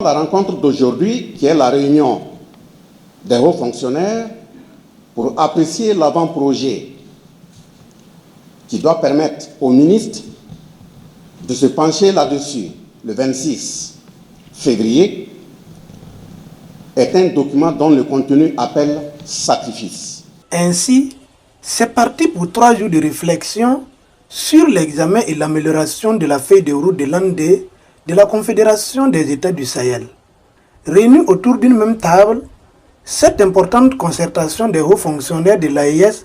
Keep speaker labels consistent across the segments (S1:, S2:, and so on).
S1: La rencontre d'aujourd'hui, qui est la réunion des hauts fonctionnaires pour apprécier l'avant-projet qui doit permettre au ministre de se pencher là-dessus le 26 février, est un document dont le contenu appelle sacrifice.
S2: Ainsi, c'est parti pour 3 jours de réflexion sur l'examen et l'amélioration de la feuille de route de l'ANDE de la Confédération des États du Sahel. Réunis autour d'une même table, cette importante concertation des hauts fonctionnaires de l'AES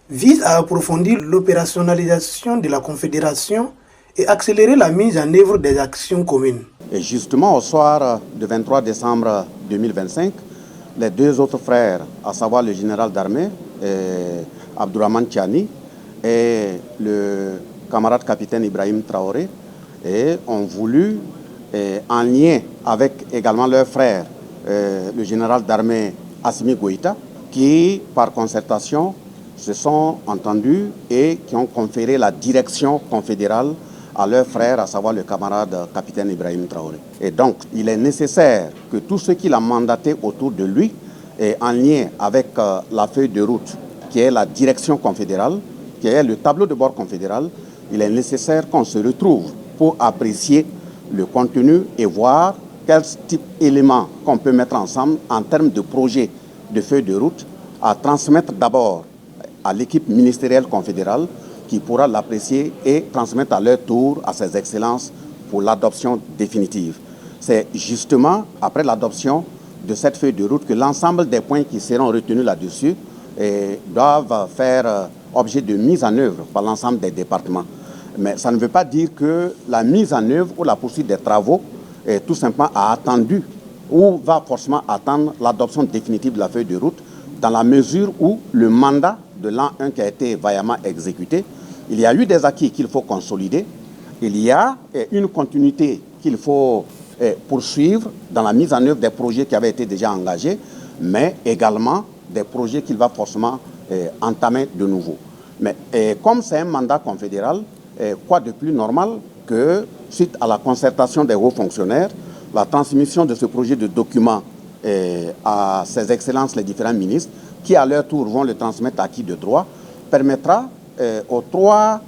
S2: vise à approfondir l'opérationnalisation de la Confédération et accélérer la mise en œuvre des actions communes.
S1: Et justement, au soir du 23 décembre 2025, les 2 autres frères, à savoir le général d'armée, Abdourahmane Tiani, et le camarade capitaine Ibrahim Traoré, ont voulu, en lien avec également leur frère, le général d'armée Assimi Goïta, qui, par concertation, se sont entendus et qui ont conféré la direction confédérale à leur frère, à savoir le camarade capitaine Ibrahim Traoré. Et donc, il est nécessaire que tout ce qu'il a mandaté autour de lui, en lien avec la feuille de route, qui est la direction confédérale, qui est le tableau de bord confédéral, il est nécessaire qu'on se retrouve pour apprécier le contenu et voir quel type d'éléments qu'on peut mettre ensemble en termes de projet de feuille de route à transmettre d'abord à l'équipe ministérielle confédérale qui pourra l'apprécier et transmettre à leur tour à ses excellences pour l'adoption définitive. C'est justement après l'adoption de cette feuille de route que l'ensemble des points qui seront retenus là-dessus doivent faire objet de mise en œuvre par l'ensemble des départements. Mais ça ne veut pas dire que la mise en œuvre ou la poursuite des travaux tout simplement a attendu ou va forcément attendre l'adoption définitive de la feuille de route dans la mesure où le mandat de l'an 1 qui a été vaillamment exécuté, il y a eu des acquis qu'il faut consolider, il y a une continuité qu'il faut poursuivre dans la mise en œuvre des projets qui avaient été déjà engagés, mais également des projets qu'il va forcément entamer de nouveau. Mais comme c'est un mandat confédéral, quoi de plus normal que, suite à la concertation des hauts fonctionnaires, la transmission de ce projet de document à ses excellences les différents ministres, qui à leur tour vont le transmettre à qui de droit, permettra aux 3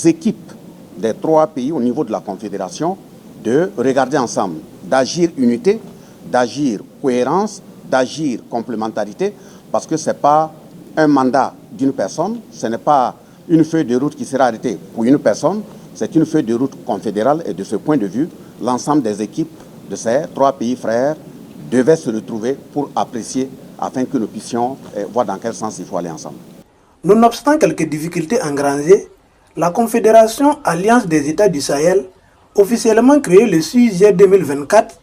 S1: équipes des 3 pays au niveau de la Confédération de regarder ensemble, d'agir unité, d'agir cohérence, d'agir complémentarité, parce que ce n'est pas un mandat d'une personne, ce n'est pas une feuille de route qui sera arrêtée pour une personne, c'est une feuille de route confédérale et de ce point de vue, l'ensemble des équipes de ces 3 pays frères devaient se retrouver pour apprécier afin que nous puissions voir dans quel sens il faut aller ensemble.
S2: Nonobstant quelques difficultés engrangées, la Confédération Alliance des États du Sahel, officiellement créée le 6 juillet 2024,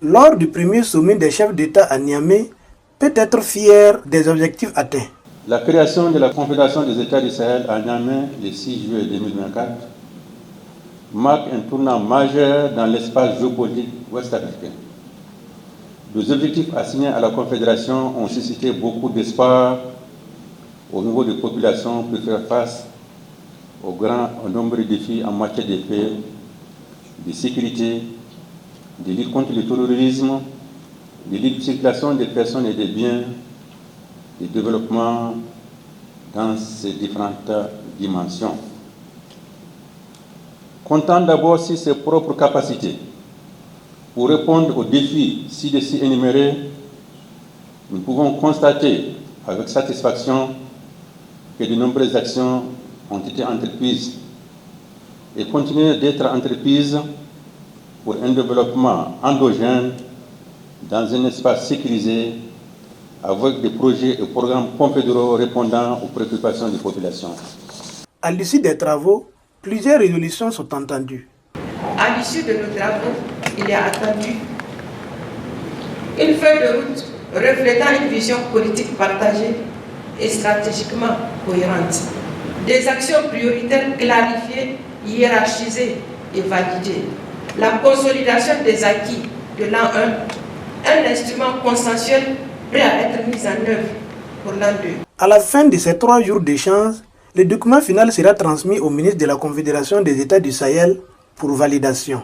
S2: lors du premier sommet des chefs d'État à Niamey, peut être fière des objectifs atteints.
S3: La création de la Confédération des États du Sahel à Niamey le 6 juillet 2024 marque un tournant majeur dans l'espace géopolitique ouest-africain. Les objectifs assignés à la Confédération ont suscité beaucoup d'espoir au niveau des populations pour faire face aux grands nombre de défis en matière de paix, de sécurité, de lutte contre le terrorisme, de libre circulation des personnes et des biens, de développement dans ces différentes dimensions. Comptant d'abord sur ses propres capacités pour répondre aux défis ci-dessus énumérés, nous pouvons constater avec satisfaction que de nombreuses actions ont été entreprises et continuent d'être entreprises pour un développement endogène dans un espace sécurisé avec des projets et programmes confédéraux répondant aux préoccupations des populations.
S2: À l'issue des travaux, plusieurs résolutions sont entendues.
S4: À l'issue de nos travaux, il est attendu une feuille de route reflétant une vision politique partagée et stratégiquement cohérente. Des actions prioritaires clarifiées, hiérarchisées et validées. La consolidation des acquis de l'an 1, un instrument consensuel prêt à être mis en œuvre pour l'an 2.
S2: À la fin de ces 3 jours d'échange, le document final sera transmis au ministre de la Confédération des États du Sahel pour validation.